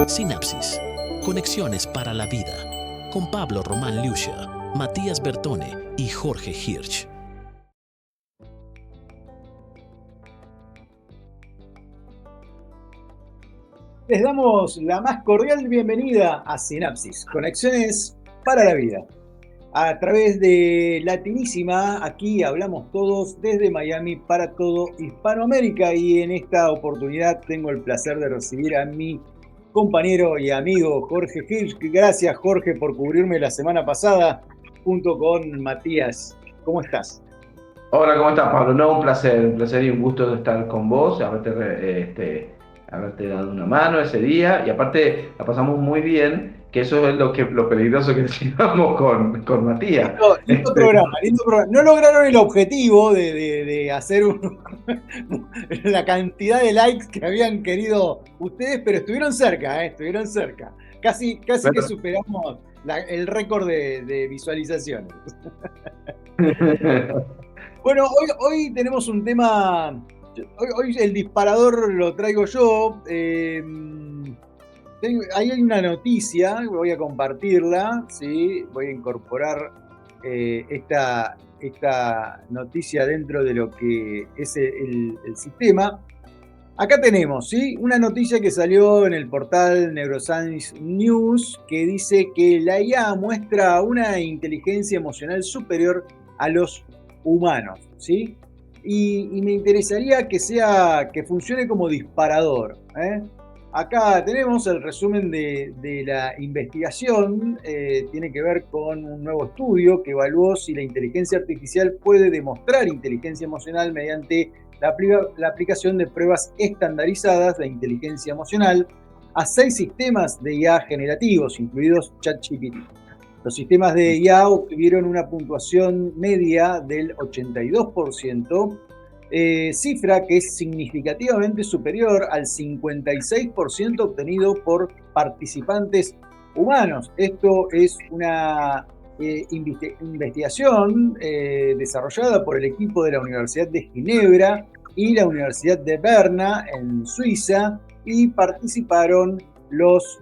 Sinapsis. Conexiones para la vida. Con Pablo Román Lucia, Matías Bertone y Jorge Hirsch. Les damos la más cordial bienvenida a Sinapsis, Conexiones para la Vida. A través de Latinísima, aquí hablamos todos desde Miami para todo Hispanoamérica, y en esta oportunidad tengo el placer de recibir a mi compañero y amigo Jorge Hirsch. Gracias, Jorge, por cubrirme la semana pasada junto con Matías. ¿Cómo estás? Hola, ¿cómo estás, Pablo? No, un placer y un gusto de estar con vos, haberte dado una mano ese día, y aparte la pasamos muy bien, que eso es lo peligroso que decíamos con Matías. Lindo programa, lindo programa. No lograron el objetivo de hacer la cantidad de likes que habían querido ustedes, pero estuvieron cerca, estuvieron cerca. Casi que superamos el récord de visualizaciones. Bueno, hoy tenemos un tema. Hoy el disparador lo traigo yo. Ahí hay una noticia, voy a compartirla, ¿sí? Voy a incorporar esta noticia dentro de lo que es el sistema. Acá tenemos, ¿sí? Una noticia que salió en el portal Neuroscience News, que dice que la IA muestra una inteligencia emocional superior a los humanos, ¿sí? Y me interesaría que funcione como disparador, ¿eh? Acá tenemos el resumen de la investigación. Tiene que ver con un nuevo estudio que evaluó si la inteligencia artificial puede demostrar inteligencia emocional mediante la aplicación de pruebas estandarizadas de inteligencia emocional a 6 sistemas de IA generativos, incluidos ChatGPT. Los sistemas de IA obtuvieron una puntuación media del 82%, cifra que es significativamente superior al 56% obtenido por participantes humanos. Esto es una investigación desarrollada por el equipo de la Universidad de Ginebra y la Universidad de Berna en Suiza, y participaron los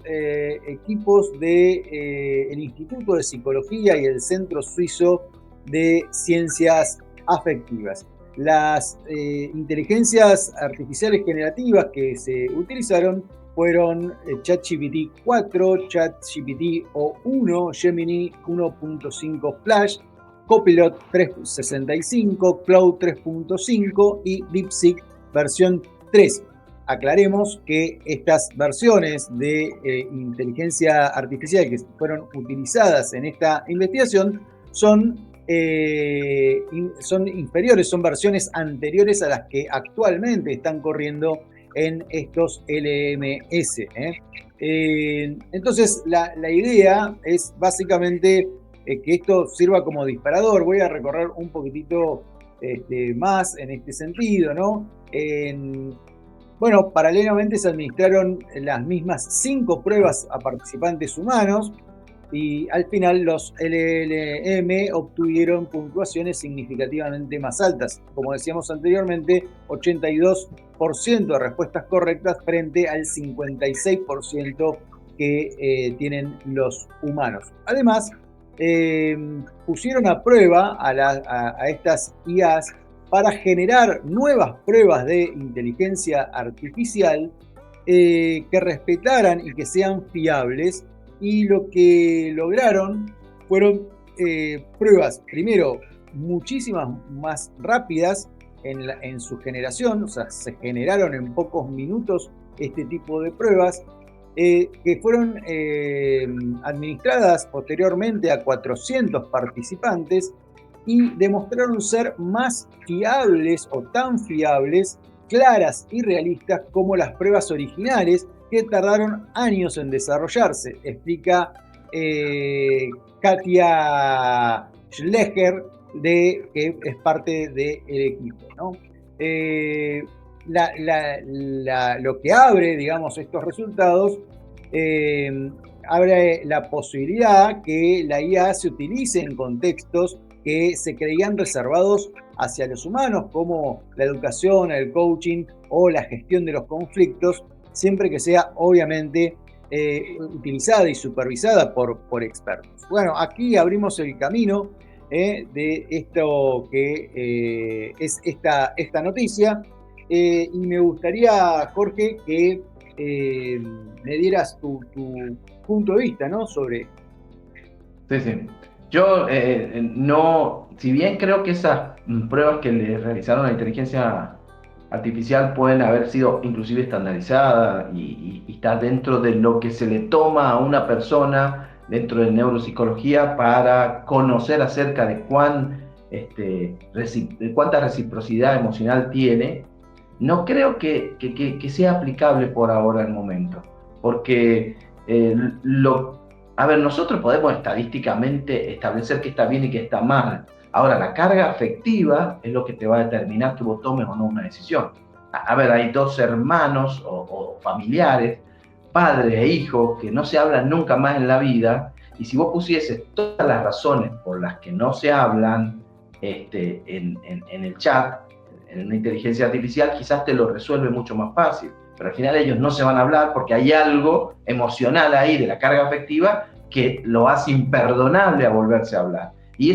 equipos del Instituto de Psicología y el Centro Suizo de Ciencias Afectivas. Las inteligencias artificiales generativas que se utilizaron fueron ChatGPT 4, ChatGPT O1, Gemini 1.5 Flash, Copilot 365, Claude 3.5 y DeepSeek versión 3. Aclaremos que estas versiones de inteligencia artificial que fueron utilizadas en esta investigación son inferiores, son versiones anteriores a las que actualmente están corriendo en estos LMS. Entonces, la idea es básicamente que esto sirva como disparador. Voy a recorrer un poquitito más en este sentido, ¿no? Bueno, paralelamente se administraron las mismas 5 pruebas a participantes humanos, y al final los LLM obtuvieron puntuaciones significativamente más altas. Como decíamos anteriormente, 82% de respuestas correctas frente al 56% que tienen los humanos. Además, pusieron a prueba a estas IAs para generar nuevas pruebas de inteligencia artificial que respetaran y que sean fiables. Y lo que lograron fueron pruebas, primero, muchísimas más rápidas en su generación. O sea, se generaron en pocos minutos este tipo de pruebas, que fueron administradas posteriormente a 400 participantes, y demostraron ser más fiables, o tan fiables, claras y realistas como las pruebas originales, que tardaron años en desarrollarse, explica Katia Schlecher, que es parte del equipo, ¿no? Lo que abre, digamos, estos resultados, abre la posibilidad que la IA se utilice en contextos que se creían reservados hacia los humanos, como la educación, el coaching o la gestión de los conflictos, siempre que sea, obviamente, utilizada y supervisada por expertos. Bueno, aquí abrimos el camino de esto que es esta noticia, y me gustaría, Jorge, que me dieras tu punto de vista, ¿no?, sobre esto. Sí, sí. Yo no, si bien creo que esas pruebas que le realizaron a la inteligencia artificial pueden haber sido inclusive estandarizadas y está dentro de lo que se le toma a una persona dentro de neuropsicología para conocer acerca de de cuánta reciprocidad emocional tiene, no creo que sea aplicable por ahora el momento, porque eh, lo a ver, nosotros podemos estadísticamente establecer qué está bien y qué está mal. Ahora, la carga afectiva es lo que te va a determinar que vos tomes o no una decisión. A ver, hay dos hermanos o familiares, padre e hijo, que no se hablan nunca más en la vida, y si vos pusieses todas las razones por las que no se hablan en el chat, en una inteligencia artificial, quizás te lo resuelve mucho más fácil. Pero al final ellos no se van a hablar porque hay algo emocional ahí de la carga afectiva que lo hace imperdonable a volverse a hablar. Y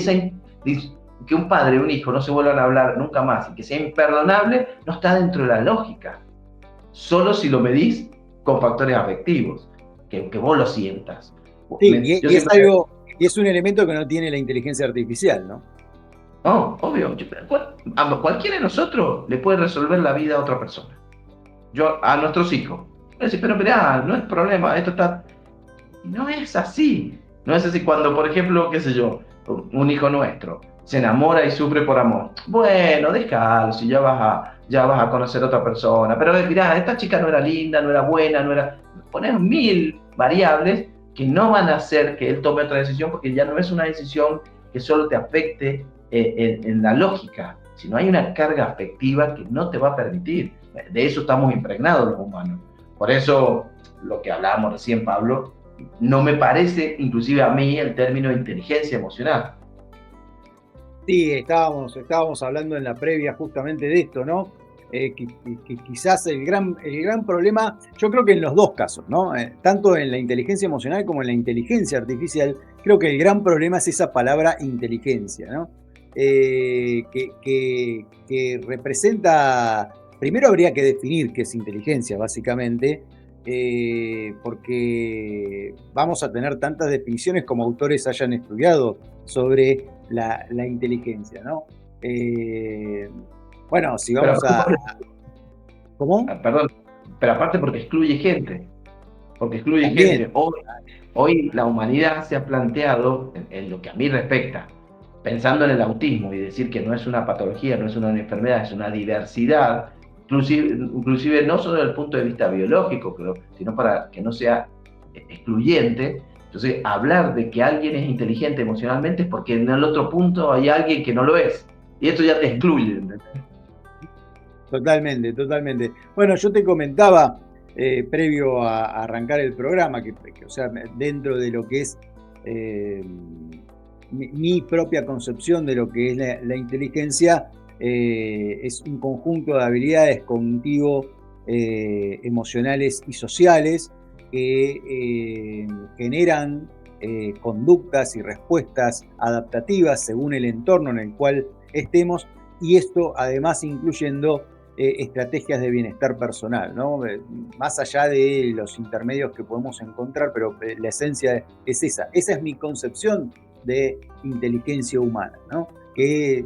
que un padre y un hijo no se vuelvan a hablar nunca más y que sea imperdonable no está dentro de la lógica. Solo si lo medís con factores afectivos, que vos lo sientas. Sí, Yo y es siempre... algo, y es un elemento que no tiene la inteligencia artificial, ¿no? No, obvio. A cualquiera de nosotros le puede resolver la vida a otra persona. A nuestros hijos. Pero mirá, no es problema, esto está... No es así. No es así cuando, por ejemplo, qué sé yo, un hijo nuestro se enamora y sufre por amor. Bueno, déjalo, si ya vas a conocer a otra persona. Pero mirá, esta chica no era linda, no era buena, no era... Poner 1000 variables que no van a hacer que él tome otra decisión porque ya no es una decisión que solo te afecte en la lógica, sino hay una carga afectiva que no te va a permitir. De eso estamos impregnados los humanos. Por eso, lo que hablábamos recién, Pablo, no me parece, inclusive a mí, el término inteligencia emocional. Sí, estábamos hablando en la previa justamente de esto, ¿no? Que quizás el gran problema, yo creo que en los dos casos, ¿no? Tanto en la inteligencia emocional como en la inteligencia artificial, creo que el gran problema es esa palabra inteligencia, ¿no? Que representa, primero habría que definir qué es inteligencia, básicamente, porque vamos a tener tantas definiciones como autores hayan estudiado sobre la inteligencia, ¿no? Bueno, si Pero, vamos a... ¿Cómo? perdón, pero aparte porque excluye gente, También. Hoy la humanidad se ha planteado, en lo que a mí respecta, pensando en el autismo y decir que no es una patología, no es una enfermedad, es una diversidad, inclusive no solo desde el punto de vista biológico, sino para que no sea excluyente. Entonces, hablar de que alguien es inteligente emocionalmente es porque en el otro punto hay alguien que no lo es. Y esto ya te excluye. Totalmente, totalmente. Bueno, yo te comentaba previo a arrancar el programa, o sea, dentro de lo que es mi propia concepción de lo que es la inteligencia, es un conjunto de habilidades cognitivo, emocionales y sociales que generan conductas y respuestas adaptativas según el entorno en el cual estemos, y esto además incluyendo estrategias de bienestar personal, ¿no? Más allá de los intermedios que podemos encontrar, pero la esencia es esa. Esa es mi concepción de inteligencia humana, ¿no? Que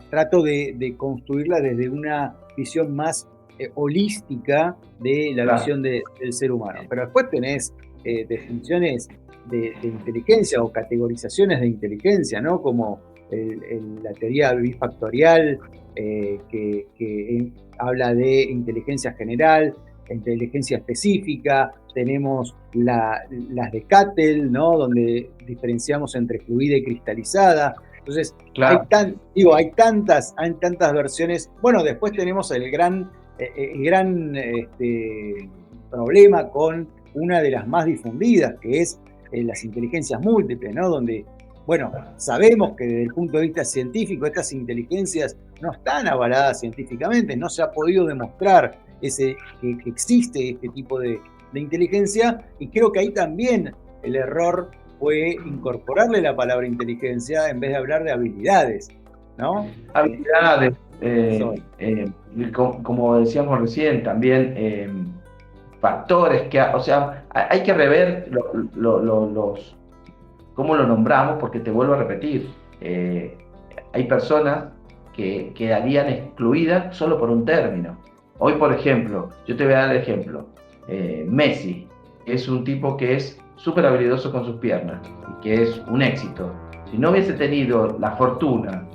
trato de construirla desde una visión más holística de la Claro. visión del ser humano. Pero después tenés definiciones de inteligencia o categorizaciones de inteligencia, ¿no? Como la teoría bifactorial, que habla de inteligencia general, inteligencia específica. Tenemos las de Cattell, ¿no? Donde diferenciamos entre fluida y cristalizada. Entonces, Claro. hay tantas versiones. Bueno, después tenemos el gran problema con una de las más difundidas, que es las inteligencias múltiples, ¿no? Donde, bueno, sabemos que desde el punto de vista científico estas inteligencias no están avaladas científicamente, no se ha podido demostrar que existe este tipo de de inteligencia, y creo que ahí también el error fue incorporarle la palabra inteligencia en vez de hablar de habilidades, ¿no? Habilidades, como decíamos recién, también factores que, o sea, hay que rever cómo lo nombramos, porque te vuelvo a repetir, hay personas que quedarían excluidas solo por un término. Hoy, por ejemplo, yo te voy a dar el ejemplo, Messi es un tipo que es súper habilidoso con sus piernas y que es un éxito. Si no hubiese tenido la fortuna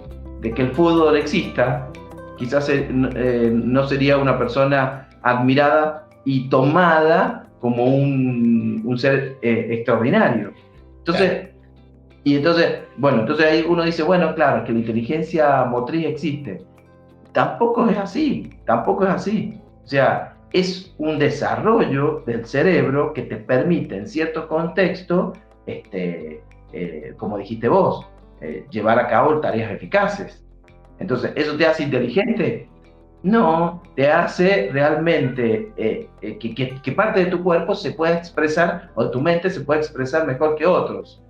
de que el fútbol exista, quizás no sería una persona admirada y tomada como un ser extraordinario. Entonces, entonces ahí uno dice, bueno, claro, que la inteligencia motriz existe. Tampoco es así. O sea, es un desarrollo del cerebro que te permite en cierto contexto, como dijiste vos, llevar a cabo tareas eficaces. Entonces, ¿eso te hace inteligente? No, te hace realmente que parte de tu cuerpo se pueda expresar, o de tu mente se pueda expresar mejor que otros,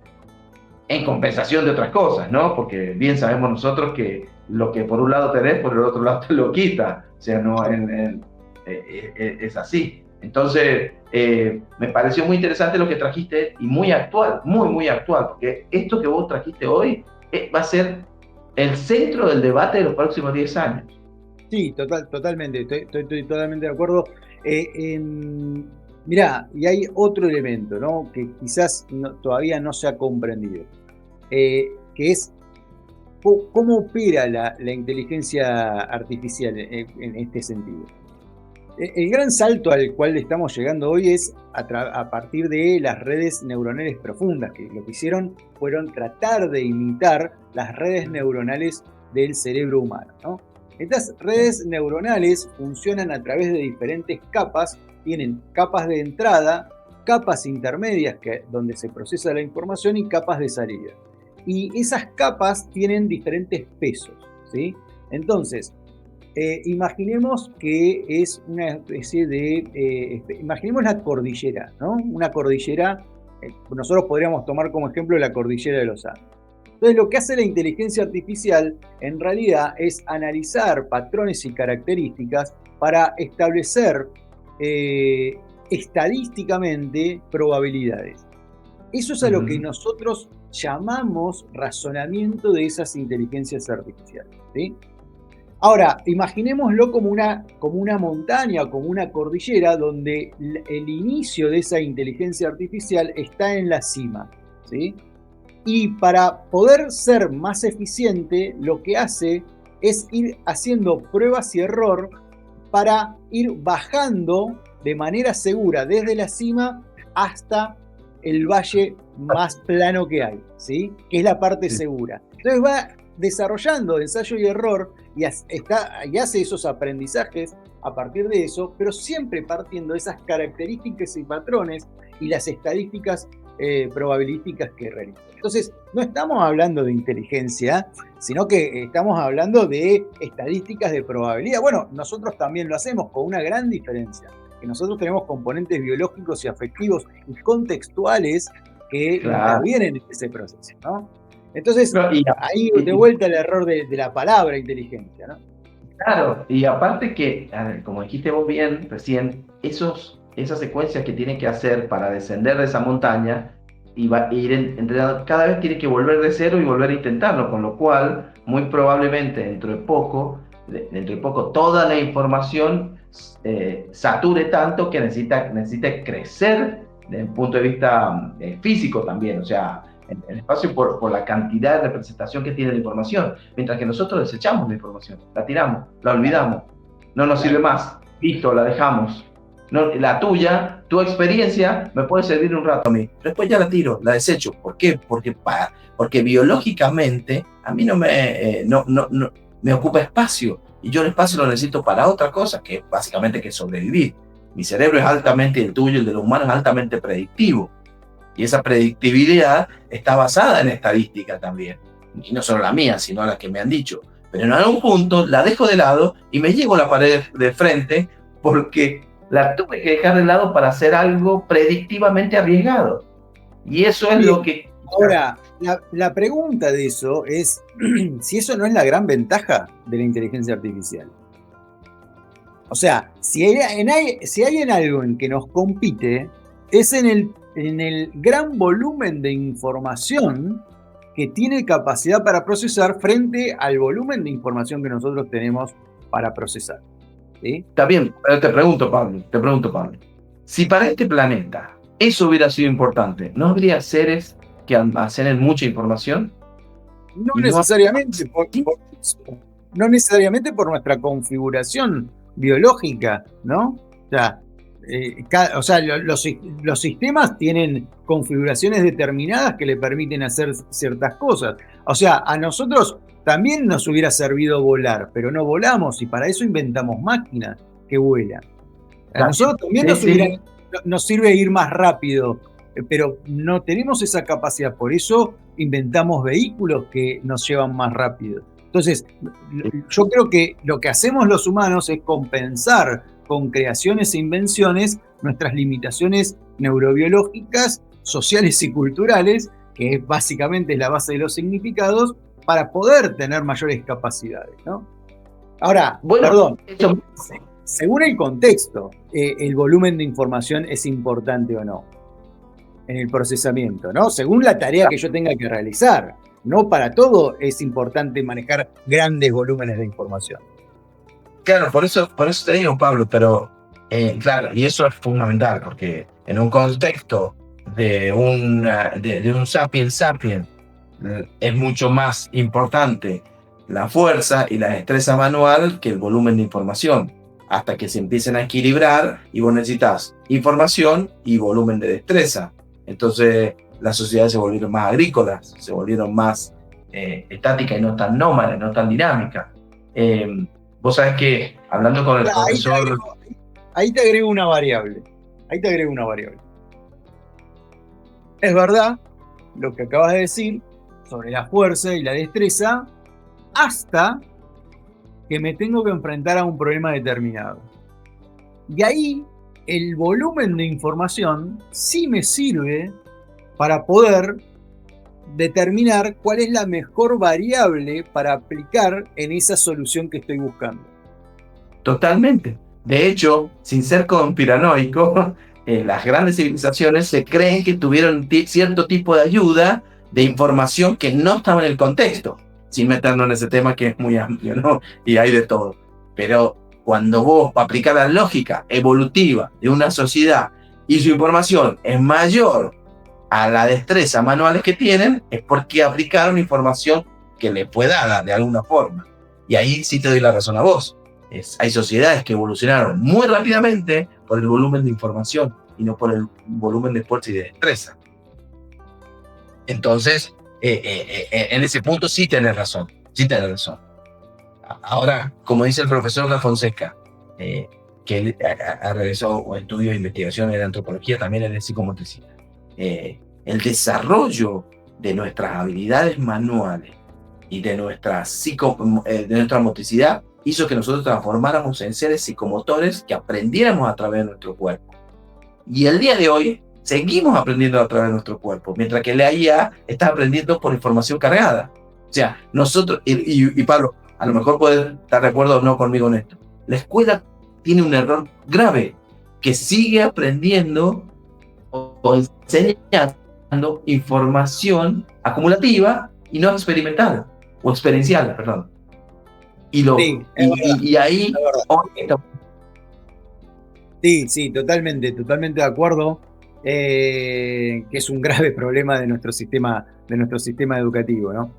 en compensación de otras cosas, ¿no? Porque bien sabemos nosotros que lo que por un lado tenés, por el otro lado te lo quita. O sea, no es así. Entonces, me pareció muy interesante lo que trajiste y muy actual, muy actual, porque esto que vos trajiste hoy va a ser el centro del debate de los próximos 10 años. Sí, totalmente, estoy totalmente de acuerdo. Mirá, y hay otro elemento, ¿no? Que quizás todavía no se ha comprendido, que es cómo opera la inteligencia artificial en este sentido. El gran salto al cual estamos llegando hoy es a partir de las redes neuronales profundas, que lo que hicieron fueron tratar de imitar las redes neuronales del cerebro humano, ¿no? Estas redes neuronales funcionan a través de diferentes capas, tienen capas de entrada, capas intermedias donde se procesa la información y capas de salida. Y esas capas tienen diferentes pesos, ¿sí? Entonces, imaginemos que es una especie de... imaginemos la cordillera, ¿no? Una cordillera, nosotros podríamos tomar como ejemplo la cordillera de los Andes. Entonces, lo que hace la inteligencia artificial en realidad es analizar patrones y características para establecer estadísticamente probabilidades. Eso es a lo que nosotros llamamos razonamiento de esas inteligencias artificiales, ¿sí? Ahora, imaginémoslo como una montaña, como una cordillera, donde el inicio de esa inteligencia artificial está en la cima, ¿sí? Y para poder ser más eficiente, lo que hace es ir haciendo pruebas y error para ir bajando de manera segura desde la cima hasta el valle más plano que hay, ¿sí? Que es la parte segura. Entonces va desarrollando ensayo y error y hace esos aprendizajes a partir de eso, pero siempre partiendo de esas características y patrones y las estadísticas probabilísticas que realiza. Entonces, no estamos hablando de inteligencia, sino que estamos hablando de estadísticas de probabilidad. Bueno, nosotros también lo hacemos con una gran diferencia, que nosotros tenemos componentes biológicos y afectivos y contextuales que intervienen en ese proceso, ¿no? Entonces, ahí de vuelta el error de la palabra inteligencia, ¿no? Claro, y aparte que, como dijiste vos bien recién, esas secuencias que tiene que hacer para descender de esa montaña y va a ir entrenando, cada vez tiene que volver de cero y volver a intentarlo, con lo cual, muy probablemente dentro de poco toda la información sature tanto que necesita crecer desde el punto de vista físico también, o sea, en el espacio por la cantidad de representación que tiene la información, mientras que nosotros desechamos la información, la tiramos, la olvidamos, no nos sirve más, listo, la dejamos. No, la tuya, tu experiencia me puede servir un rato a mí, después ya la tiro, la desecho. ¿Por qué? Porque biológicamente a mí no me ocupa espacio, y yo el espacio lo necesito para otra cosa, que es básicamente que sobrevivir. Mi cerebro es altamente, el tuyo, el de los humanos, es altamente predictivo. Y esa predictibilidad está basada en estadística también. Y no solo la mía, sino la que me han dicho. Pero en algún punto la dejo de lado y me llego a la pared de frente porque la tuve que dejar de lado para hacer algo predictivamente arriesgado. Y eso es lo que... Ahora, la pregunta de eso es si eso no es la gran ventaja de la inteligencia artificial. O sea, si hay en algo en que nos compite, es en el gran volumen de información que tiene capacidad para procesar frente al volumen de información que nosotros tenemos para procesar. ¿Sí? Está bien, pero te pregunto, Pablo, si para este planeta eso hubiera sido importante, ¿no habría seres que almacenen mucha información? No necesariamente, no necesariamente por nuestra configuración biológica, ¿no? O sea, los sistemas tienen configuraciones determinadas que le permiten hacer ciertas cosas. O sea, a nosotros también nos hubiera servido volar, pero no volamos y para eso inventamos máquinas que vuelan. A nosotros también nos sirve ir más rápido, pero no tenemos esa capacidad, por eso inventamos vehículos que nos llevan más rápido. Entonces, yo creo que lo que hacemos los humanos es compensar con creaciones e invenciones nuestras limitaciones neurobiológicas, sociales y culturales, que básicamente es la base de los significados, para poder tener mayores capacidades, ¿no? Ahora, perdón, según el contexto, el volumen de información es importante o no en el procesamiento, ¿no? Según la tarea que yo tenga que realizar. No para todo es importante manejar grandes volúmenes de información. Claro, por eso te digo, Pablo, pero claro, y eso es fundamental, porque en un contexto de un sapiens, es mucho más importante la fuerza y la destreza manual que el volumen de información, hasta que se empiecen a equilibrar y vos necesitas información y volumen de destreza. Entonces las sociedades se volvieron más agrícolas, se volvieron más estáticas y no tan nómadas, no tan dinámicas. Vos sabés que, hablando con el profesor... Ahí te agrego una variable. Es verdad lo que acabas de decir sobre la fuerza y la destreza, hasta que me tengo que enfrentar a un problema determinado. Y ahí el volumen de información sí me sirve para poder determinar cuál es la mejor variable para aplicar en esa solución que estoy buscando. Totalmente. De hecho, sin ser conspiranoico, las grandes civilizaciones se creen que tuvieron cierto tipo de ayuda de información que no estaba en el contexto, sin meternos en ese tema que es muy amplio, ¿no? Y hay de todo. Pero cuando vos aplicás la lógica evolutiva de una sociedad y su información es mayor a la destreza manuales que tienen, es porque aplicaron información que le pueda dar de alguna forma. Y ahí sí te doy la razón a vos. Hay sociedades que evolucionaron muy rápidamente por el volumen de información y no por el volumen de fuerza y de destreza. Entonces, en ese punto sí tenés razón. Ahora, como dice el profesor La Fonseca, que él ha realizado estudios de investigación en antropología, también en psicomotricidad, el desarrollo de nuestras habilidades manuales y de nuestra motricidad hizo que nosotros transformáramos en seres psicomotores que aprendiéramos a través de nuestro cuerpo. Y el día de hoy seguimos aprendiendo a través de nuestro cuerpo, mientras que la IA está aprendiendo por información cargada. O sea, nosotros, y Pablo, a lo mejor puedes estar de acuerdo o no conmigo en esto, la escuela tiene un error grave, que sigue aprendiendo o enseñando información acumulativa y no experimental, o experiencial, perdón. Y ahí... Sí, totalmente de acuerdo, que es un grave problema de nuestro sistema educativo, ¿no?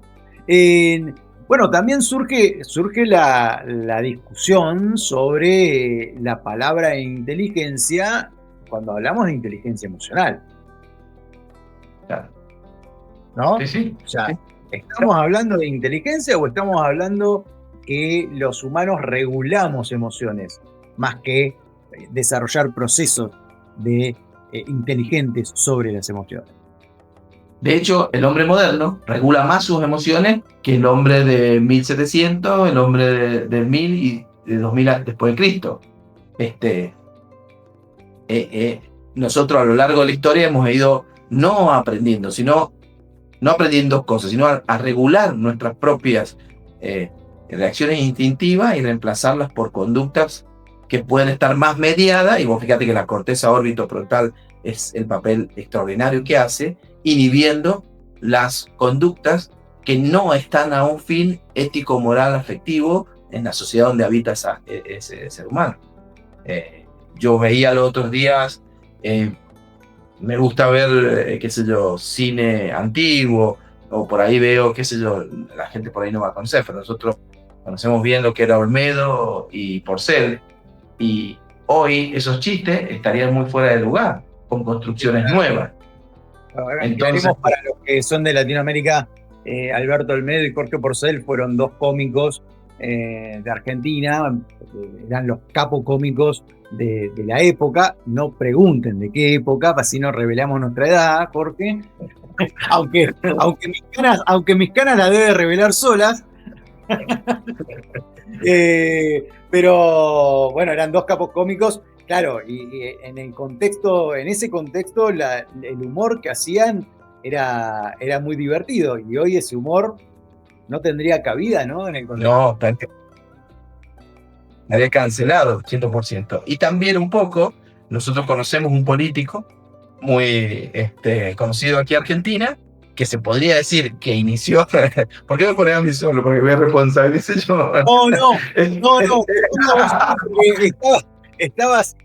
Bueno, también surge la discusión sobre la palabra inteligencia cuando hablamos de inteligencia emocional. Claro. ¿No? Sí. O sea, ¿estamos hablando de inteligencia o estamos hablando que los humanos regulamos emociones más que desarrollar procesos inteligentes sobre las emociones? De hecho, el hombre moderno regula más sus emociones que el hombre de 1700, el hombre de 1000 y de 2000 después de Cristo. nosotros a lo largo de la historia hemos ido no aprendiendo, sino no aprendiendo cosas, sino a regular nuestras propias reacciones instintivas y reemplazarlas por conductas que pueden estar más mediadas. Y vos fíjate que la corteza órbito-frontal es el papel extraordinario que hace, inhibiendo las conductas que no están a un fin ético, moral, afectivo en la sociedad donde habita ese ser humano. Yo veía los otros días, me gusta ver, qué sé yo, cine antiguo, o por ahí veo, qué sé yo, la gente por ahí no va a conocer, pero nosotros conocemos bien lo que era Olmedo y Porcel, y hoy esos chistes estarían muy fuera de lugar, con construcciones nuevas. Entonces, para los que son de Latinoamérica, Alberto Olmedo y Jorge Porcel fueron dos cómicos de Argentina, eran los capocómicos de la época. No pregunten de qué época, así no revelamos nuestra edad, Jorge. aunque mis canas la debe revelar solas. Pero bueno, eran dos capos cómicos, claro, y en ese contexto, el humor que hacían era muy divertido, y hoy ese humor no tendría cabida, ¿no? En el contexto. No, estaría cancelado 100%. Y también un poco, nosotros conocemos un político muy conocido aquí en Argentina, que se podría decir que inició. ¿Por qué me pones a mí solo? Porque me responsabilicé yo. No. Estabas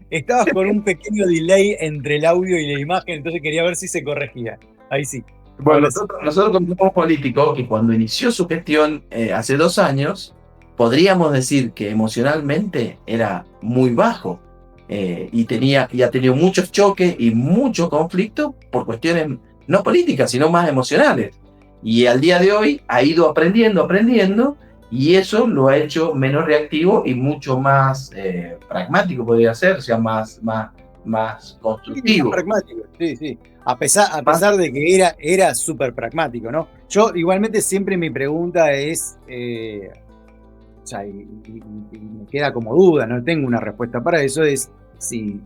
con un pequeño delay entre el audio y la imagen, entonces quería ver si se corregía. Ahí sí. Bueno, nosotros como un político que cuando inició su gestión hace 2 años, podríamos decir que emocionalmente era muy bajo, y ha tenido muchos choques y mucho conflicto por cuestiones no políticas, sino más emocionales. Y al día de hoy ha ido aprendiendo, y eso lo ha hecho menos reactivo y mucho más pragmático, podría ser, o sea, más constructivo. Sí, pragmático, sí. A pesar de que era súper pragmático, ¿no? Yo igualmente siempre mi pregunta es, o sea, y me queda como duda, no tengo una respuesta para eso, es si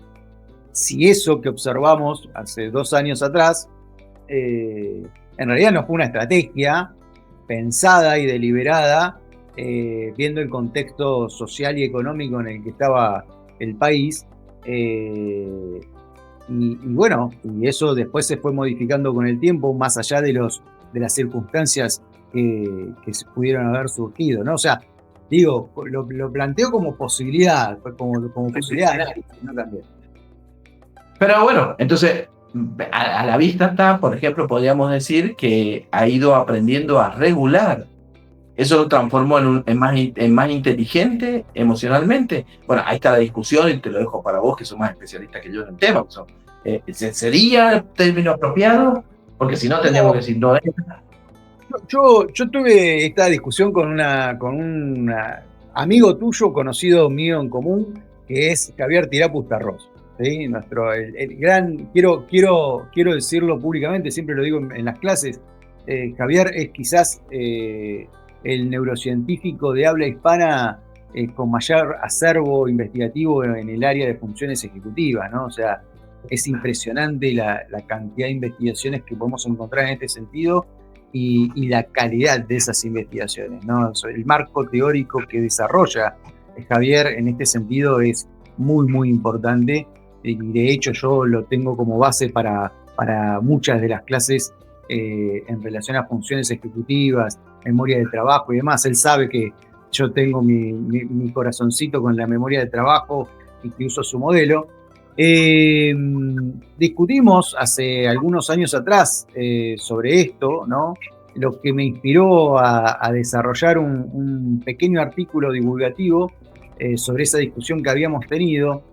eso que observamos hace 2 años atrás, en realidad no fue una estrategia pensada y deliberada, viendo el contexto social y económico en el que estaba el país, y bueno, y eso después se fue modificando con el tiempo, más allá de las circunstancias que se pudieron haber surgido, ¿no? O sea, digo, lo planteo como posibilidad, como posibilidad de análisis, ¿no? También. Pero bueno, entonces, a la vista está, por ejemplo, podríamos decir que ha ido aprendiendo a regular. Eso lo transformó en más inteligente emocionalmente. Bueno, ahí está la discusión, y te lo dejo para vos, que sos más especialista que yo en el tema. ¿Sería el término apropiado? Porque si no, tendríamos que decir no. Yo tuve esta discusión con un amigo tuyo, conocido mío en común, que es Javier Tirapus Tarros, ¿sí? El gran, quiero decirlo públicamente, siempre lo digo en las clases, Javier es quizás el neurocientífico de habla hispana con mayor acervo investigativo en el área de funciones ejecutivas, ¿no? O sea, es impresionante la cantidad de investigaciones que podemos encontrar en este sentido, y la calidad de esas investigaciones, ¿no? El marco teórico que desarrolla Javier en este sentido es muy, muy importante, y de hecho yo lo tengo como base para muchas de las clases en relación a funciones ejecutivas, memoria de trabajo y demás. Él sabe que yo tengo mi corazoncito con la memoria de trabajo y que uso su modelo. Discutimos hace algunos años atrás sobre esto, ¿no? Lo que me inspiró a desarrollar un pequeño artículo divulgativo sobre esa discusión que habíamos tenido.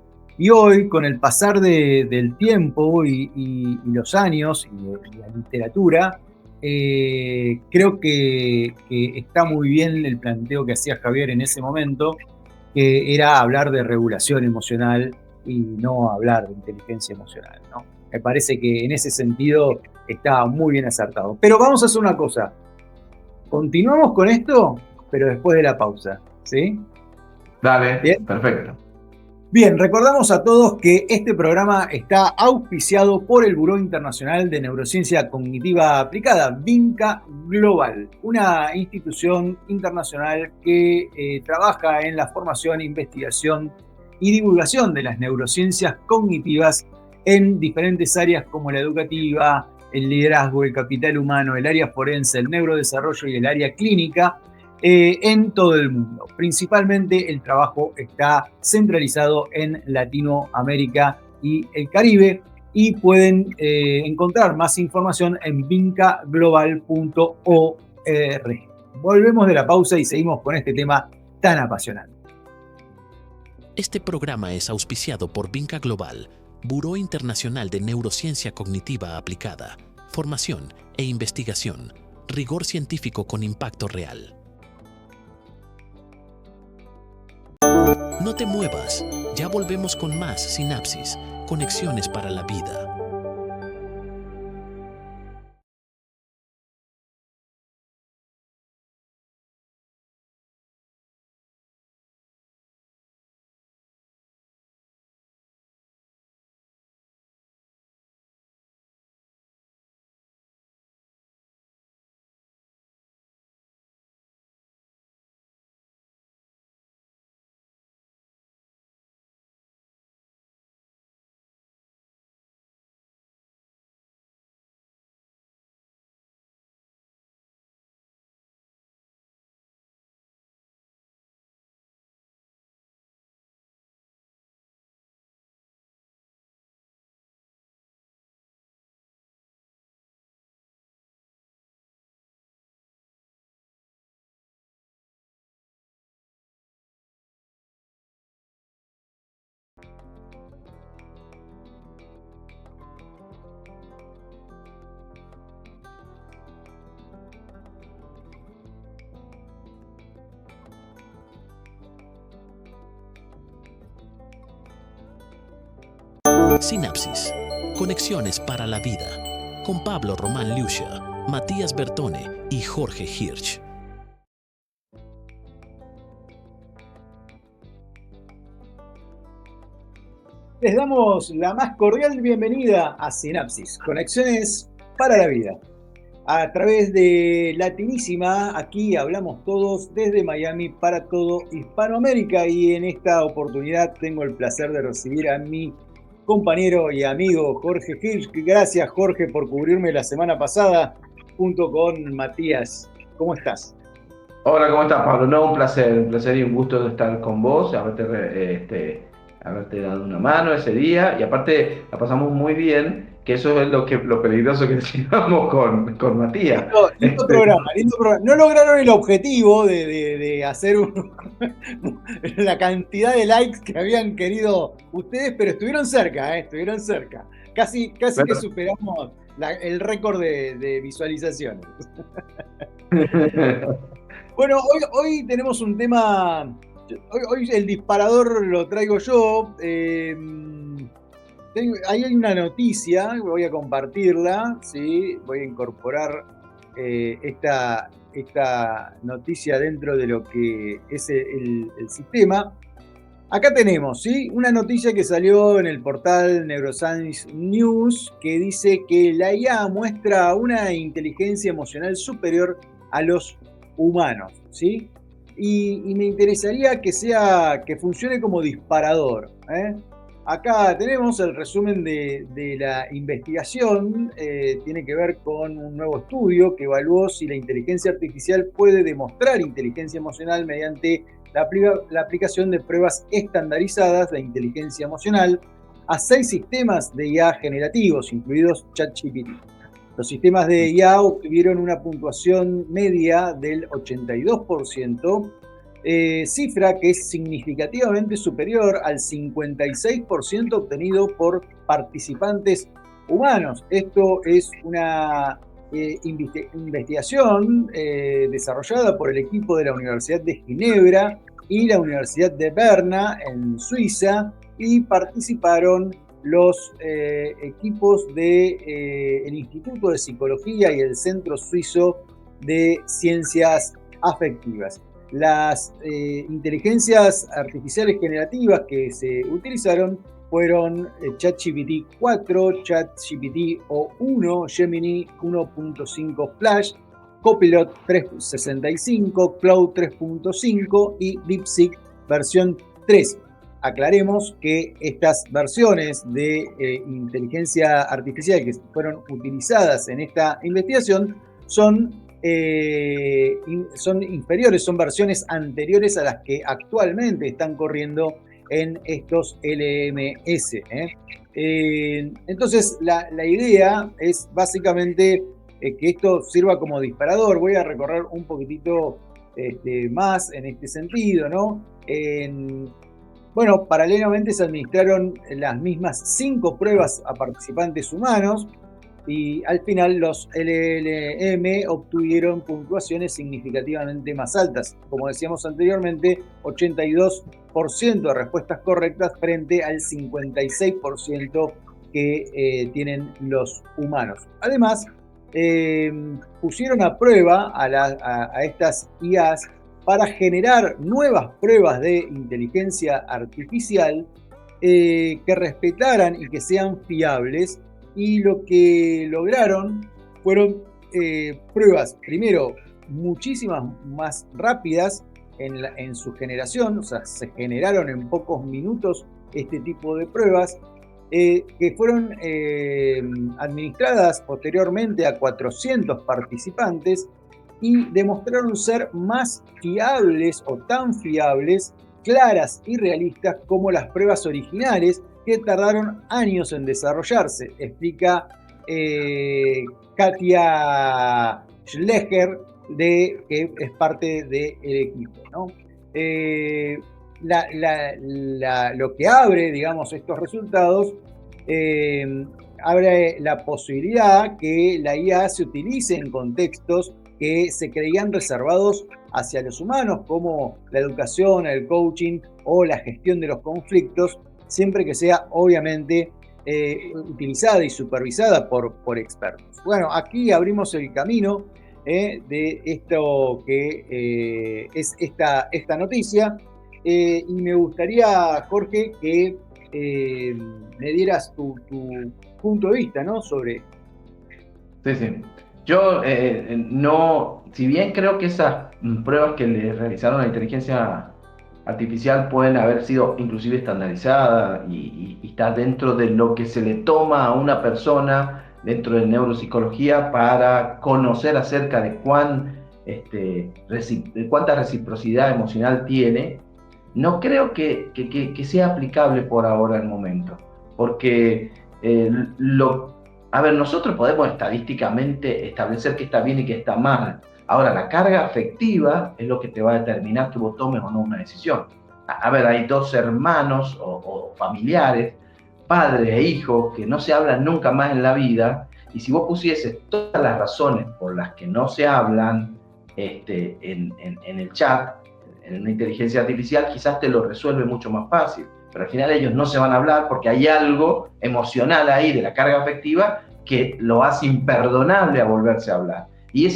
Y hoy, con el pasar del tiempo y los años y la literatura, creo que está muy bien el planteo que hacía Javier en ese momento, que era hablar de regulación emocional y no hablar de inteligencia emocional, ¿no? Me parece que en ese sentido está muy bien acertado. Pero vamos a hacer una cosa. Continuamos con esto, pero después de la pausa, ¿sí? Dale, ¿bien? Perfecto. Bien, recordamos a todos que este programa está auspiciado por el Buró Internacional de Neurociencia Cognitiva Aplicada, VINCA Global, una institución internacional que trabaja en la formación, investigación y divulgación de las neurociencias cognitivas en diferentes áreas como la educativa, el liderazgo, el capital humano, el área forense, el neurodesarrollo y el área clínica, en todo el mundo. Principalmente el trabajo está centralizado en Latinoamérica y el Caribe, y pueden encontrar más información en vincaglobal.org. Volvemos de la pausa y seguimos con este tema tan apasionante. Este programa es auspiciado por Vinca Global, Buró Internacional de Neurociencia Cognitiva Aplicada, formación e investigación, rigor científico con impacto real. No te muevas, ya volvemos con más Sinapsis, conexiones para la vida. Sinapsis, conexiones para la vida, con Pablo Román Lucia, Matías Bertone y Jorge Hirsch. Les damos la más cordial bienvenida a Sinapsis, conexiones para la vida. A través de Latinísima, aquí hablamos todos desde Miami para todo Hispanoamérica, y en esta oportunidad tengo el placer de recibir a mi compañero y amigo Jorge Hirsch. Gracias, Jorge, por cubrirme la semana pasada junto con Matías. ¿Cómo estás? Hola, ¿cómo estás, Pablo? No, un placer y un gusto de estar con vos, haberte dado una mano ese día, y aparte la pasamos muy bien, que eso es lo peligroso que decíamos con Matías. Lindo programa. No lograron el objetivo de hacer la cantidad de likes que habían querido ustedes, pero estuvieron cerca, estuvieron cerca. Casi que superamos el récord de visualizaciones. Bueno, hoy tenemos un tema. Hoy el disparador lo traigo yo. Ahí hay una noticia, voy a compartirla, ¿sí? Voy a incorporar esta noticia dentro de lo que es el sistema. Acá tenemos, ¿sí?, una noticia que salió en el portal Neuroscience News, que dice que la IA muestra una inteligencia emocional superior a los humanos, ¿sí? Y me interesaría que funcione como disparador, ¿eh? Acá tenemos el resumen de la investigación. Tiene que ver con un nuevo estudio que evaluó si la inteligencia artificial puede demostrar inteligencia emocional mediante la aplicación de pruebas estandarizadas de inteligencia emocional a 6 sistemas de IA generativos, incluidos ChatGPT. Los sistemas de IA obtuvieron una puntuación media del 82%, cifra que es significativamente superior al 56% obtenido por participantes humanos. Esto es una investigación desarrollada por el equipo de la Universidad de Ginebra y la Universidad de Berna en Suiza, y participaron los equipos del Instituto de Psicología y el Centro Suizo de Ciencias Afectivas. Las inteligencias artificiales generativas que se utilizaron fueron ChatGPT 4, ChatGPT O1, Gemini 1.5 Flash, Copilot 3.65, Cloud 3.5 y DeepSeek versión 3. Aclaremos que estas versiones de inteligencia artificial que fueron utilizadas en esta investigación son inferiores, son versiones anteriores a las que actualmente están corriendo en estos LMS. Entonces, la idea es básicamente que esto sirva como disparador. Voy a recorrer un poquitito más en este sentido, ¿no? Bueno, paralelamente se administraron las mismas 5 pruebas a participantes humanos y al final los LLM obtuvieron puntuaciones significativamente más altas. Como decíamos anteriormente, 82% de respuestas correctas frente al 56% que tienen los humanos. Además, pusieron a prueba a estas IAs para generar nuevas pruebas de inteligencia artificial que respetaran y que sean fiables, y lo que lograron fueron pruebas, primero, muchísimas más rápidas en su generación, o sea, se generaron en pocos minutos este tipo de pruebas, que fueron administradas posteriormente a 400 participantes y demostraron ser más fiables o tan fiables, claras y realistas como las pruebas originales que tardaron años en desarrollarse, explica Katia Schlecher, que es parte del equipo, ¿no? Lo que abre, digamos, estos resultados, abre la posibilidad que la IA se utilice en contextos que se creían reservados hacia los humanos, como la educación, el coaching o la gestión de los conflictos, siempre que sea obviamente utilizada y supervisada por expertos. Bueno, aquí abrimos el camino de esto que es esta noticia, y me gustaría, Jorge, que me dieras tu punto de vista, ¿no?, sobre esto. Sí, sí. Yo no, si bien creo que esas pruebas que le realizaron a la inteligencia artificial pueden haber sido inclusive estandarizadas y está dentro de lo que se le toma a una persona dentro de neuropsicología para conocer acerca de cuánta reciprocidad emocional tiene, no creo que sea aplicable por ahora el momento, porque a ver, nosotros podemos estadísticamente establecer qué está bien y qué está mal. Ahora, la carga afectiva es lo que te va a determinar que vos tomes o no una decisión. A ver, hay dos hermanos o familiares, padre e hijo, que no se hablan nunca más en la vida, y si vos pusieses todas las razones por las que no se hablan en el chat, en una inteligencia artificial, quizás te lo resuelve mucho más fácil. Pero al final ellos no se van a hablar porque hay algo emocional ahí de la carga afectiva que lo hace imperdonable a volverse a hablar. Y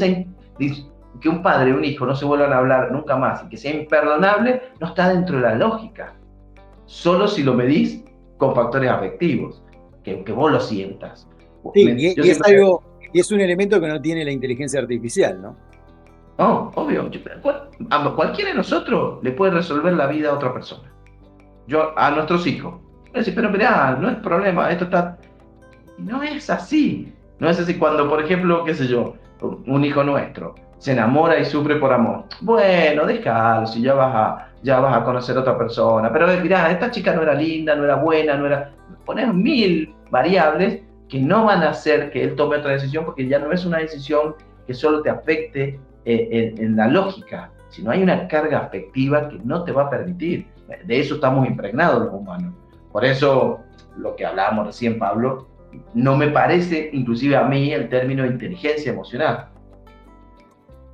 que un padre y un hijo no se vuelvan a hablar nunca más y que sea imperdonable no está dentro de la lógica. Solo si lo medís con factores afectivos, que vos lo sientas. Sí, y es un elemento que no tiene la inteligencia artificial, ¿no? No, obvio. A cualquiera de nosotros le puede resolver la vida a otra persona. A nuestros hijos. Pero mirá, no es problema, esto está... No es así. No es así cuando, por ejemplo, qué sé yo, un hijo nuestro se enamora y sufre por amor. Bueno, déjalo, si ya vas a conocer a otra persona. Pero mirá, esta chica no era linda, no era buena, no era... Poner 1000 variables que no van a hacer que él tome otra decisión, porque ya no es una decisión que solo te afecte en la lógica, sino hay una carga afectiva que no te va a permitir. De eso estamos impregnados los humanos. Por eso, lo que hablábamos recién, Pablo, no me parece, inclusive a mí, el término de inteligencia emocional.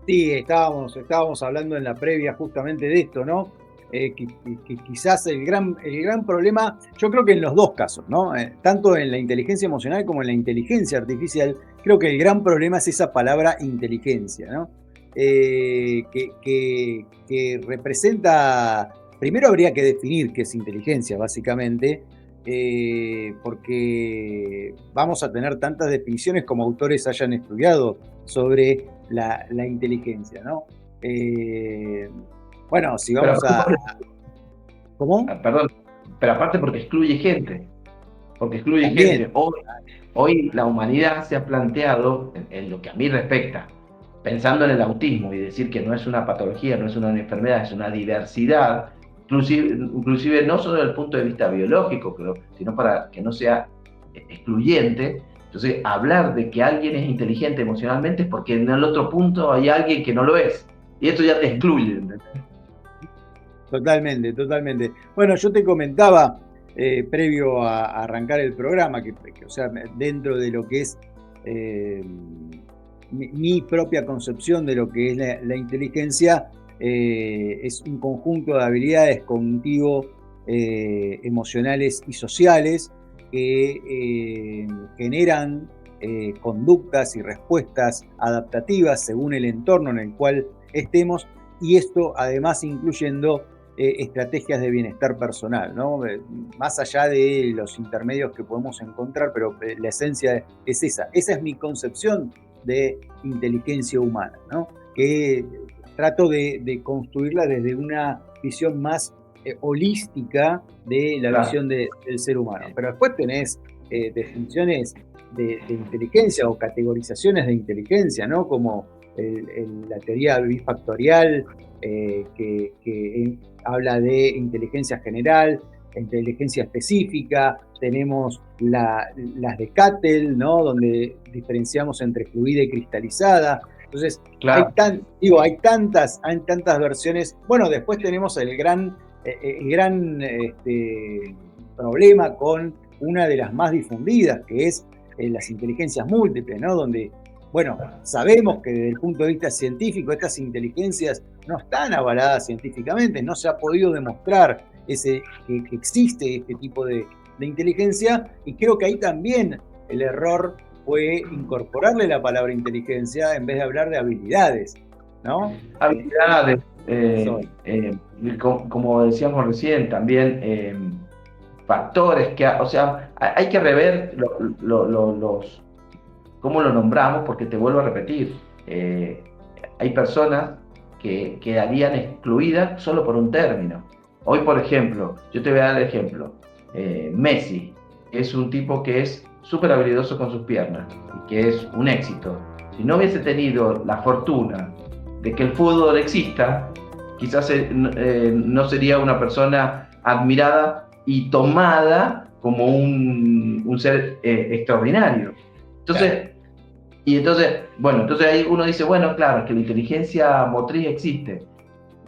Sí, estábamos hablando en la previa justamente de esto, ¿no? Que quizás el gran problema, yo creo que en los dos casos, ¿no? Tanto en la inteligencia emocional como en la inteligencia artificial, creo que el gran problema es esa palabra inteligencia, ¿no? que representa, primero habría que definir qué es inteligencia, básicamente, porque vamos a tener tantas definiciones como autores hayan estudiado sobre la inteligencia, ¿no? Bueno, si Pero, vamos a... ¿Cómo? perdón, pero aparte porque excluye gente, También. Hoy la humanidad se ha planteado, en lo que a mí respecta, pensando en el autismo y decir que no es una patología, no es una enfermedad, es una diversidad, inclusive no solo desde el punto de vista biológico, sino para que no sea excluyente. Entonces, hablar de que alguien es inteligente emocionalmente es porque en el otro punto hay alguien que no lo es. Y esto ya te excluye, ¿entendés? Totalmente, totalmente. Bueno, yo te comentaba previo a arrancar el programa, o sea, dentro de lo que es mi propia concepción de lo que es la inteligencia, es un conjunto de habilidades cognitivo, emocionales y sociales que generan conductas y respuestas adaptativas según el entorno en el cual estemos, y esto además incluyendo estrategias de bienestar personal, ¿no? Más allá de los intermedios que podemos encontrar, pero la esencia es esa. Esa es mi concepción de inteligencia humana, ¿no? Que trato de construirla desde una visión más holística de la visión del ser humano. Pero después tenés definiciones de inteligencia o categorizaciones de inteligencia, ¿no? Como la teoría bifactorial, que habla de inteligencia general, inteligencia específica. Tenemos las de Cattell, ¿no? Donde diferenciamos entre fluida y cristalizada. Entonces, Claro. hay tantas versiones. Bueno, después tenemos el gran problema con una de las más difundidas, que es las inteligencias múltiples, ¿no? Donde, bueno, sabemos que desde el punto de vista científico estas inteligencias no están avaladas científicamente, no se ha podido demostrar que existe este tipo de inteligencia, y creo que ahí también el error fue incorporarle la palabra inteligencia en vez de hablar de habilidades, ¿no? Habilidades, como decíamos recién, también factores o sea, hay que rever cómo lo nombramos, porque te vuelvo a repetir, hay personas que quedarían excluidas solo por un término. Hoy, por ejemplo, yo te voy a dar el ejemplo, Messi es un tipo que es súper habilidoso con sus piernas y que es un éxito. Si no hubiese tenido la fortuna de que el fútbol exista, quizás no sería una persona admirada y tomada como un ser extraordinario. Entonces, entonces ahí uno dice, bueno, claro, que la inteligencia motriz existe.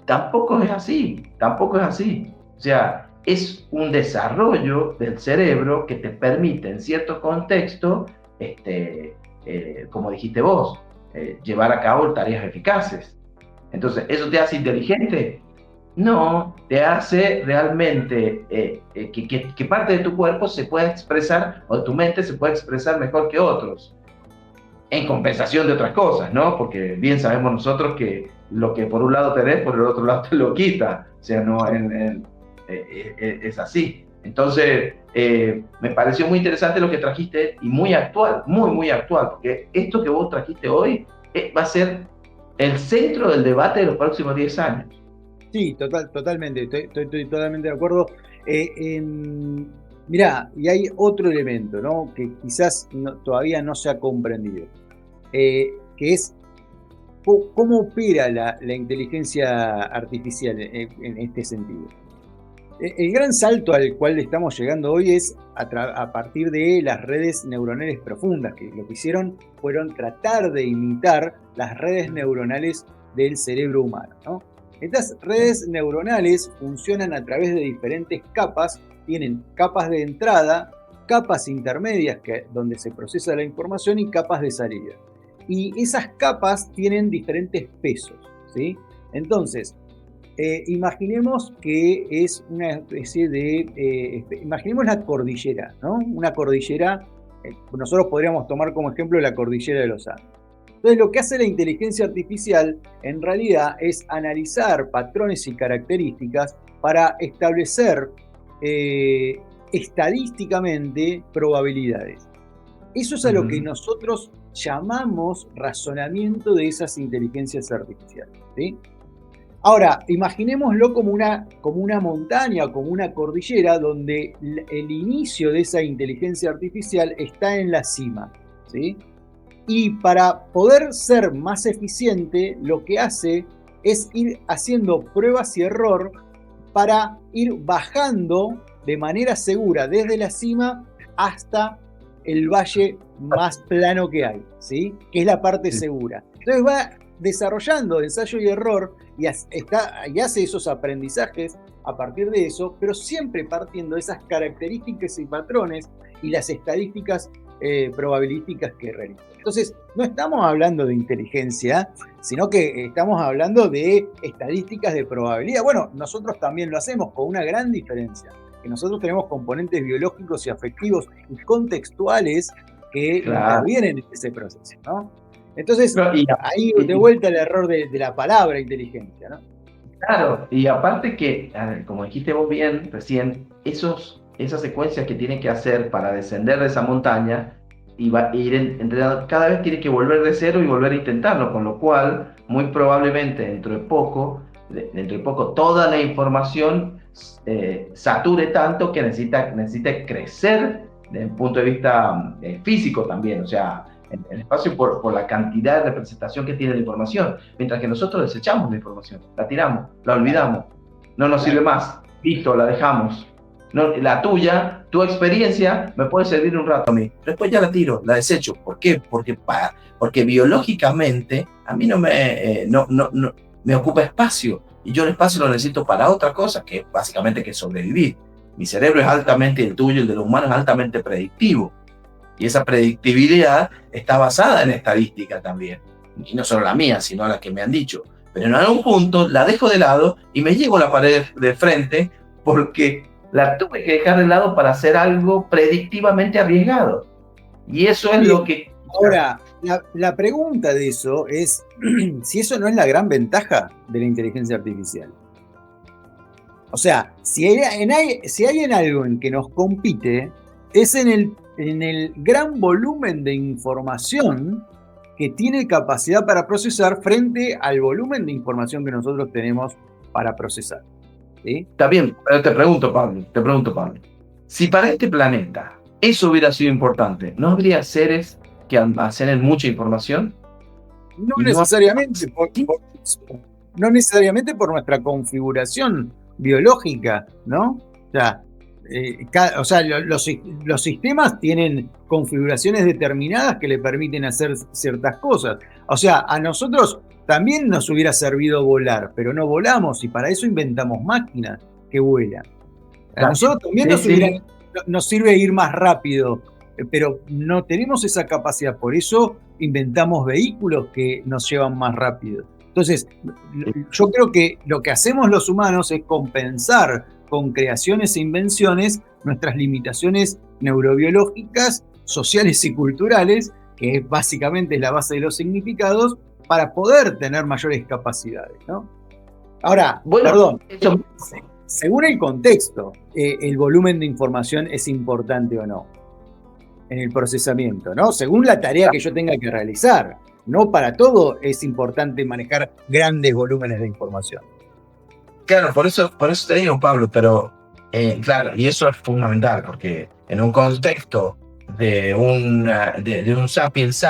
Tampoco es así. O sea, es un desarrollo del cerebro que te permite en cierto contexto, como dijiste vos, llevar a cabo tareas eficaces. Entonces, ¿eso te hace inteligente? No, te hace realmente que parte de tu cuerpo se pueda expresar, o de tu mente se pueda expresar mejor que otros, en compensación de otras cosas, ¿no? Porque bien sabemos nosotros que lo que por un lado tenés, por el otro lado te lo quita. O sea, no es así. Entonces, me pareció muy interesante lo que trajiste y muy actual, muy actual, porque esto que vos trajiste hoy va a ser el centro del debate de los próximos 10 años. Sí, totalmente, estoy totalmente de acuerdo. Mirá, y hay otro elemento, ¿no? Que quizás todavía no se ha comprendido, que es cómo opera la inteligencia artificial en este sentido. El gran salto al cual estamos llegando hoy es a partir de las redes neuronales profundas, que lo que hicieron fueron tratar de imitar las redes neuronales del cerebro humano, ¿no? Estas redes neuronales funcionan a través de diferentes capas, tienen capas de entrada, capas intermedias donde se procesa la información y capas de salida. Y esas capas tienen diferentes pesos, ¿sí? Entonces, imaginemos que es una especie de... imaginemos la cordillera, ¿no? Una cordillera, nosotros podríamos tomar como ejemplo la cordillera de los Andes. Entonces, lo que hace la inteligencia artificial en realidad es analizar patrones y características para establecer estadísticamente probabilidades. Eso es a lo que nosotros llamamos razonamiento de esas inteligencias artificiales, ¿sí? Ahora, imaginémoslo como una montaña o como una cordillera donde el inicio de esa inteligencia artificial está en la cima, ¿sí? Y para poder ser más eficiente, lo que hace es ir haciendo pruebas y error para ir bajando de manera segura desde la cima hasta el valle más plano que hay, ¿sí? Que es la parte segura. Entonces va desarrollando ensayo y error y hace esos aprendizajes a partir de eso, pero siempre partiendo de esas características y patrones y las estadísticas probabilísticas que realiza. Entonces, no estamos hablando de inteligencia, sino que estamos hablando de estadísticas de probabilidad. Bueno, nosotros también lo hacemos con una gran diferencia, que nosotros tenemos componentes biológicos y afectivos y contextuales que intervienen en ese proceso, ¿no? Entonces, ahí de vuelta el error de la palabra inteligencia, ¿no? Claro, y aparte que, como dijiste vos bien recién, esas secuencias que tiene que hacer para descender de esa montaña y va a ir entrenando, cada vez tiene que volver de cero y volver a intentarlo, con lo cual, muy probablemente dentro de poco toda la información sature tanto que necesita crecer desde el punto de vista físico también, o sea, en el espacio por la cantidad de representación que tiene la información, mientras que nosotros desechamos la información, la tiramos, la olvidamos, no nos sirve más, listo, la dejamos. No, la tuya, tu experiencia me puede servir un rato a mí, después ya la tiro, la desecho. ¿Por qué? Porque biológicamente a mí no me ocupa espacio, y yo el espacio lo necesito para otra cosa, que básicamente que sobrevivir. Mi cerebro es altamente, el tuyo, el de los humanos, es altamente predictivo. Y esa predictibilidad está basada en estadística también. Y no solo la mía, sino la que me han dicho. Pero en algún punto la dejo de lado y me llevo a la pared de frente porque la tuve que dejar de lado para hacer algo predictivamente arriesgado. Y eso es lo que... Ahora, la pregunta de eso es si eso no es la gran ventaja de la inteligencia artificial. O sea, si hay en algo en que nos compite, es en el gran volumen de información que tiene capacidad para procesar frente al volumen de información que nosotros tenemos para procesar, ¿sí? Está bien, pero te pregunto, Pablo, si para este planeta eso hubiera sido importante, ¿no habría seres que almacenen mucha información? No necesariamente, no necesariamente por nuestra configuración biológica, ¿no? O sea, los sistemas tienen configuraciones determinadas que le permiten hacer ciertas cosas. O sea, a nosotros también nos hubiera servido volar, pero no volamos y para eso inventamos máquinas que vuelan. A nosotros también nos sirve ir más rápido, pero no tenemos esa capacidad, por eso inventamos vehículos que nos llevan más rápido. Entonces, yo creo que lo que hacemos los humanos es compensar con creaciones e invenciones nuestras limitaciones neurobiológicas, sociales y culturales, que básicamente es la base de los significados, para poder tener mayores capacidades, ¿no? Ahora, según el contexto, el volumen de información es importante o no en el procesamiento, ¿no? Según la tarea que yo tenga que realizar. No para todo es importante manejar grandes volúmenes de información. Claro, por eso te digo, Pablo, pero claro, y eso es fundamental, porque en un contexto de un sapiens,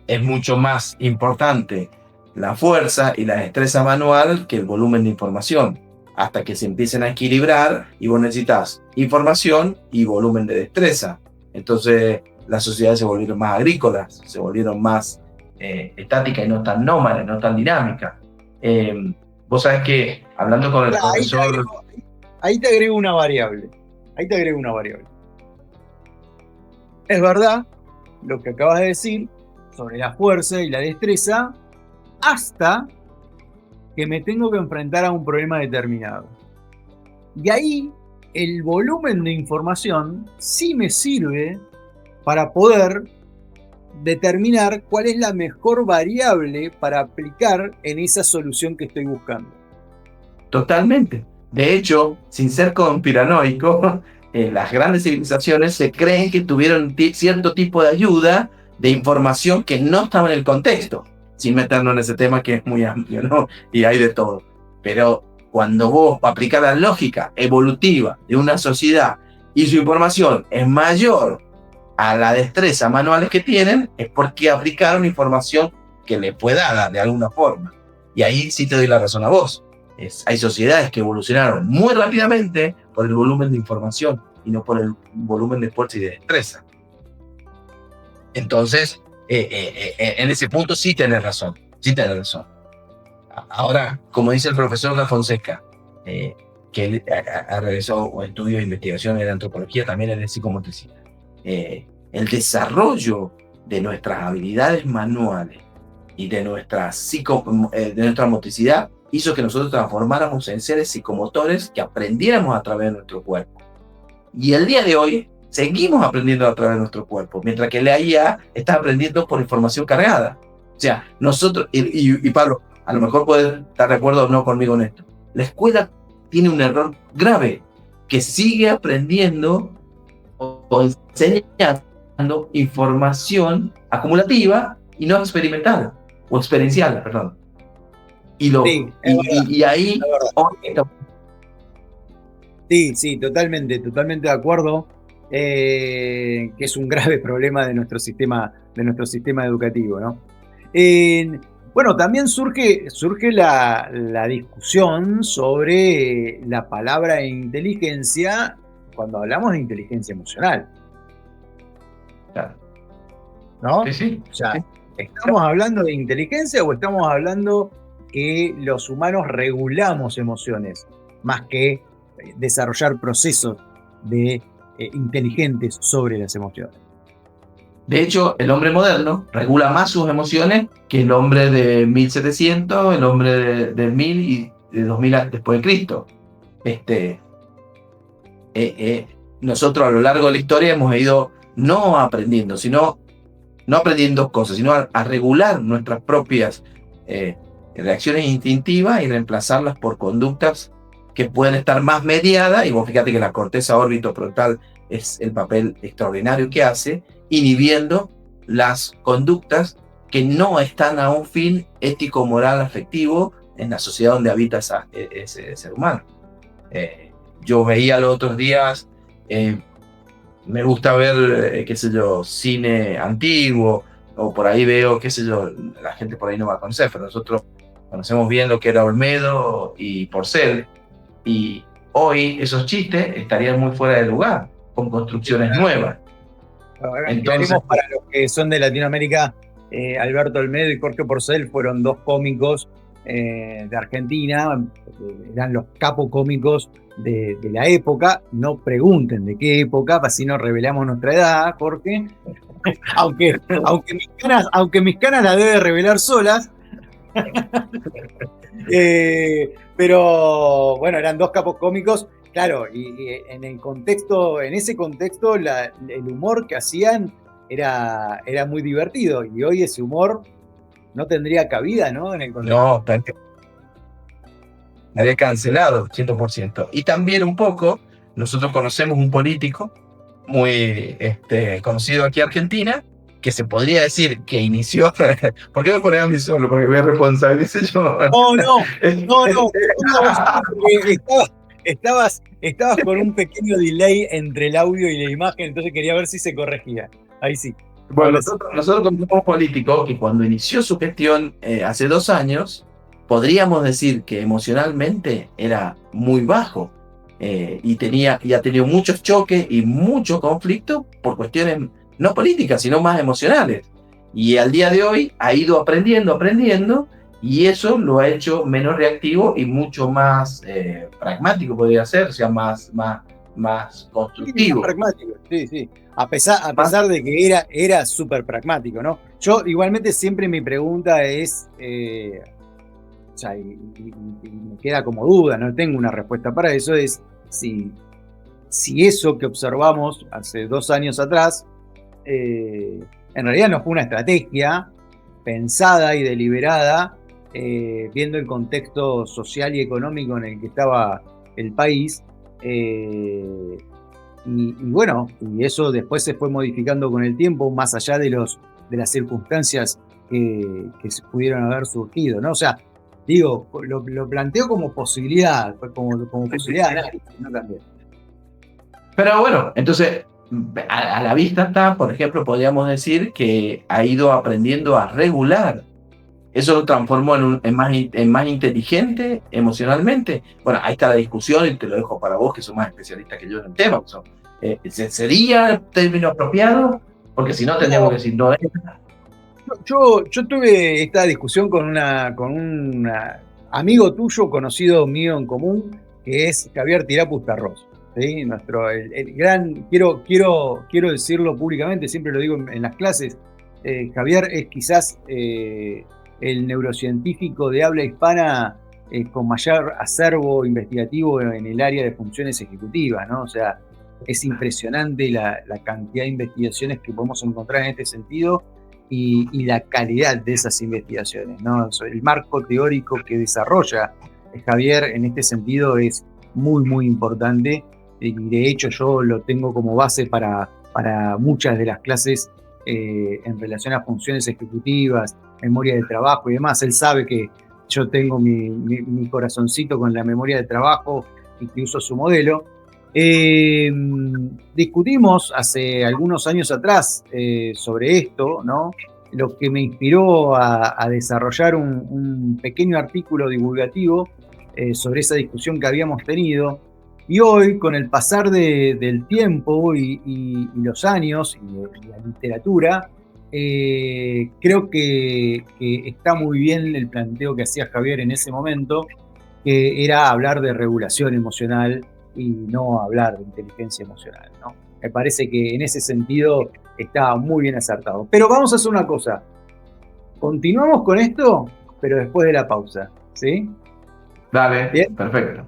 es mucho más importante la fuerza y la destreza manual que el volumen de información, hasta que se empiecen a equilibrar y vos necesitas información y volumen de destreza. Entonces las sociedades se volvieron más agrícolas, se volvieron más estáticas y no tan nómadas, no tan dinámicas. Vos sabés que, hablando con el profesor... Ahí te agrego una variable. Es verdad lo que acabas de decir sobre la fuerza y la destreza, hasta que me tengo que enfrentar a un problema determinado. Y ahí el volumen de información sí me sirve para poder determinar cuál es la mejor variable para aplicar en esa solución que estoy buscando. Totalmente. De hecho, sin ser conspiranoico, las grandes civilizaciones se creen que tuvieron cierto tipo de ayuda, de información que no estaba en el contexto, sin meternos en ese tema que es muy amplio, ¿no? Y hay de todo. Pero cuando vos aplicás la lógica evolutiva de una sociedad y su información es mayor a la destreza manuales que tienen, es porque aplicaron información que le fue dada de alguna forma. Y ahí sí te doy la razón a vos. Hay sociedades que evolucionaron muy rápidamente por el volumen de información y no por el volumen de fuerza y de destreza. Entonces, en ese punto sí tenés razón. Sí tenés razón. Ahora, como dice el profesor Da Fonseca, que él ha realizado estudios de investigación en antropología, también es de psicomotricidad. El desarrollo de nuestras habilidades manuales y de nuestra motricidad hizo que nosotros transformáramos en seres psicomotores que aprendiéramos a través de nuestro cuerpo. Y el día de hoy seguimos aprendiendo a través de nuestro cuerpo, mientras que la IA está aprendiendo por información cargada. O sea, nosotros, y Pablo, a lo mejor puedes estar de acuerdo o no conmigo en esto, la escuela tiene un error grave, que sigue aprendiendo o enseñando información acumulativa y no experimental, o experiencial, perdón. Y ahí... Sí, totalmente de acuerdo, que es un grave problema de nuestro sistema educativo, ¿no? Bueno, también surge la discusión sobre la palabra inteligencia cuando hablamos de inteligencia emocional. Claro. ¿No? Sí. O sea, ¿estamos hablando de inteligencia o estamos hablando que los humanos regulamos emociones más que desarrollar procesos inteligentes sobre las emociones? De hecho, el hombre moderno regula más sus emociones que el hombre de 1700, el hombre de 1000 y de 2000 después de Cristo. Nosotros a lo largo de la historia hemos ido no aprendiendo cosas, sino a regular nuestras propias reacciones instintivas y reemplazarlas por conductas que pueden estar más mediadas. Y vos fíjate que la corteza órbito-frontal es el papel extraordinario que hace, inhibiendo las conductas que no están a un fin ético, moral, afectivo en la sociedad donde habita ese ser humano. Yo veía los otros días, me gusta ver, cine antiguo, o por ahí veo, la gente por ahí no va a conocer, pero nosotros conocemos bien lo que era Olmedo y Porcel, y hoy esos chistes estarían muy fuera de lugar, con construcciones nuevas. Entonces, para los que son de Latinoamérica, Alberto Olmedo y Jorge Porcel fueron dos cómicos de Argentina, eran los capocómicos de la época. No pregunten de qué época, así no revelamos nuestra edad, Jorge. aunque mis canas la debe revelar solas. Pero bueno, eran dos capos cómicos, claro, y en ese contexto el humor que hacían era muy divertido, y hoy ese humor no tendría cabida, ¿no? En el contexto. No, estaría cancelado 100%. Y también un poco, nosotros conocemos un político muy conocido aquí en Argentina, que se podría decir que inició... ¿Por qué me pones a mí solo? Porque me responsabilicé yo. No. Estabas con un pequeño delay entre el audio y la imagen, entonces quería ver si se corregía. Ahí sí. Bueno, nosotros conocemos un político que cuando inició su gestión hace 2 años, podríamos decir que emocionalmente era muy bajo, y ha tenido muchos choques y mucho conflicto por cuestiones no políticas, sino más emocionales. Y al día de hoy ha ido aprendiendo, y eso lo ha hecho menos reactivo y mucho más pragmático, podría ser, o sea, más constructivo. Más pragmático, sí. A pesar de que era súper pragmático, ¿no? Yo igualmente siempre mi pregunta es, o sea, y me queda como duda, no tengo una respuesta para eso, es si eso que observamos hace 2 años atrás en realidad no fue una estrategia pensada y deliberada, viendo el contexto social y económico en el que estaba el país. Y bueno, y eso después se fue modificando con el tiempo, más allá de las circunstancias que se pudieron haber surgido, ¿no? O sea, digo, lo planteo como posibilidad, como posibilidad de análisis, ¿no? También. Pero bueno, entonces, a la vista está, por ejemplo, podríamos decir que ha ido aprendiendo a regular. ¿Eso lo transformó en más inteligente emocionalmente? Bueno, ahí está la discusión y te lo dejo para vos, que sos más especialista que yo en el tema. ¿Sería el término apropiado? Porque si no, tendríamos que decir no es. Yo tuve esta discusión con un amigo tuyo, conocido mío en común, que es Javier Tirapus Tarros. ¿Sí? El gran, quiero decirlo públicamente, siempre lo digo en las clases, Javier es quizás el neurocientífico de habla hispana con mayor acervo investigativo en el área de funciones ejecutivas, ¿no? O sea, es impresionante la cantidad de investigaciones que podemos encontrar en este sentido y la calidad de esas investigaciones, ¿no? El marco teórico que desarrolla Javier en este sentido es muy, muy importante, y de hecho yo lo tengo como base para muchas de las clases en relación a funciones ejecutivas, memoria de trabajo y demás. Él sabe que yo tengo mi corazoncito con la memoria de trabajo y que uso su modelo. Discutimos hace algunos años atrás sobre esto, ¿no? Lo que me inspiró a desarrollar un pequeño artículo divulgativo sobre esa discusión que habíamos tenido. Y hoy, con el pasar del tiempo y los años y la literatura, creo que está muy bien el planteo que hacía Javier en ese momento, que era hablar de regulación emocional y no hablar de inteligencia emocional, ¿no? Me parece que en ese sentido está muy bien acertado. Pero vamos a hacer una cosa. Continuamos con esto, pero después de la pausa, ¿sí? Dale, ¿Bien? perfecto.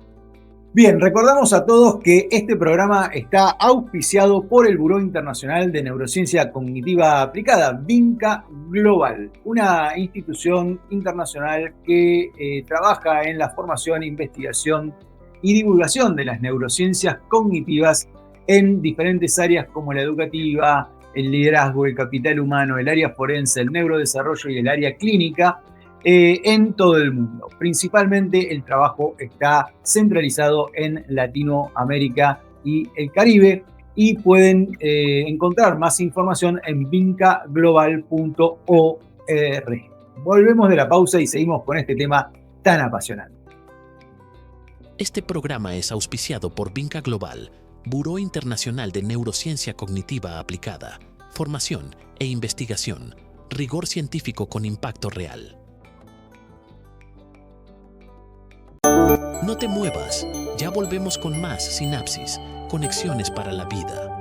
Bien, recordamos a todos que este programa está auspiciado por el Buró Internacional de Neurociencia Cognitiva Aplicada, VINCA Global, una institución internacional que trabaja en la formación, investigación y divulgación de las neurociencias cognitivas en diferentes áreas como la educativa, el liderazgo, el capital humano, el área forense, el neurodesarrollo y el área clínica, en todo el mundo. Principalmente el trabajo está centralizado en Latinoamérica y el Caribe, y pueden encontrar más información en vincaglobal.org. Volvemos de la pausa y seguimos con este tema tan apasionante. Este programa es auspiciado por Vinca Global, Buró Internacional de Neurociencia Cognitiva Aplicada, formación e investigación, rigor científico con impacto real. No te muevas, ya volvemos con más Sinapsis, conexiones para la vida.